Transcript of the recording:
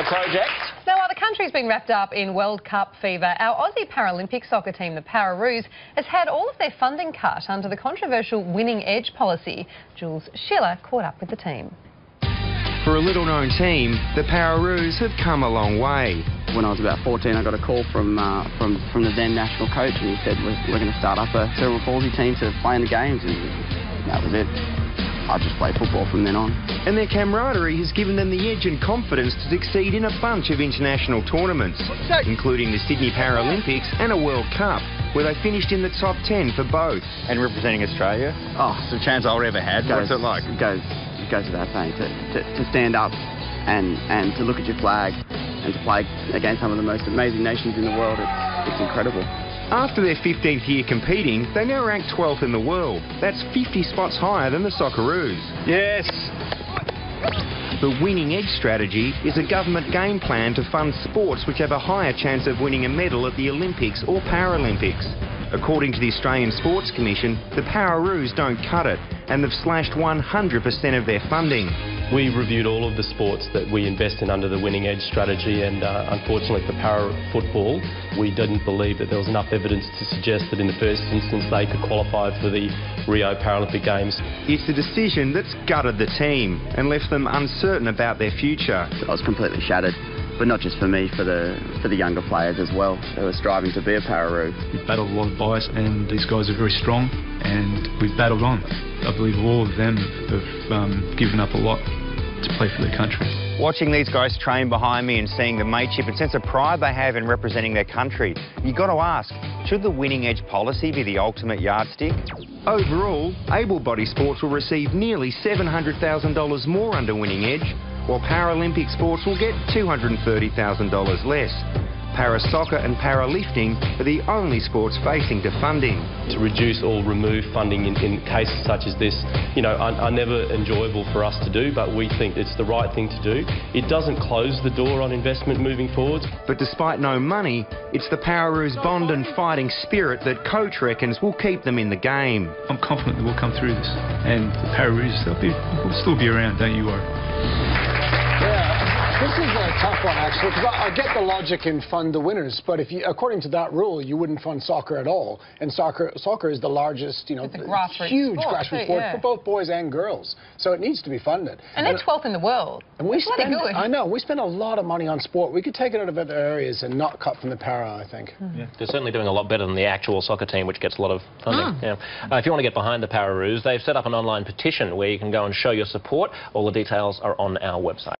the project. Now, while the country's been wrapped up in World Cup fever, our Aussie Paralympic soccer team, the Pararoos, has had all of their funding cut under the controversial winning edge policy. Jules Schiller caught up with the team. For a little-known team, the Pararoos have come a long way. When I was about 14, I got a call from the then national coach, and he said, we're going to start up a cerebral palsy team to play in the games, and that was it. I just played football from then on. And their camaraderie has given them the edge and confidence to succeed in a bunch of international tournaments, including the Sydney Paralympics and a World Cup, where they finished in the top 10 for both. And representing Australia? Oh, it's the chance I've ever had. What's it like? It goes without saying, to stand up and to look at your flag and to play against some of the most amazing nations in the world, it's incredible. After their 15th year competing, they now rank 12th in the world. That's 50 spots higher than the Socceroos. Yes! The winning edge strategy is a government game plan to fund sports which have a higher chance of winning a medal at the Olympics or Paralympics. According to the Australian Sports Commission, the Pararoos don't cut it, and they've slashed 100% of their funding. We reviewed all of the sports that we invest in under the winning edge strategy, and unfortunately for para football, we didn't believe that there was enough evidence to suggest that in the first instance they could qualify for the Rio Paralympic Games. It's a decision that's gutted the team and left them uncertain about their future. I was completely shattered, but not just for me, for the younger players as well, who are striving to be a Pararoo. We've battled a lot of bias, and these guys are very strong, and we've battled on. I believe all of them have given up a lot to play for their country. Watching these guys train behind me and seeing the mateship and sense of pride they have in representing their country, you've got to ask, should the winning edge policy be the ultimate yardstick? Overall, able-bodied sports will receive nearly $700,000 more under winning edge, while Paralympic sports will get $230,000 less. Para-soccer and para-lifting are the only sports facing defunding. To reduce or remove funding in cases such as this, you know, are never enjoyable for us to do, but we think it's the right thing to do. It doesn't close the door on investment moving forward. But despite no money, it's the Pararoos' bond and fighting spirit that coach reckons will keep them in the game. I'm confident that we'll come through this, and the Pararoos, they'll still be around, don't you worry. This is a tough one, actually, because I get the logic in fund the winners, but if you, according to that rule, you wouldn't fund soccer at all. And soccer is the largest, you know, huge grassroots sport for both boys and girls. So it needs to be funded. And they're 12th in the world. And we spend, I know, we spend a lot of money on sport. We could take it out of other areas and not cut from the para, I think. Yeah. They're certainly doing a lot better than the actual soccer team, which gets a lot of funding. Yeah. If you want to get behind the Pararoos, they've set up an online petition where you can go and show your support. All the details are on our website.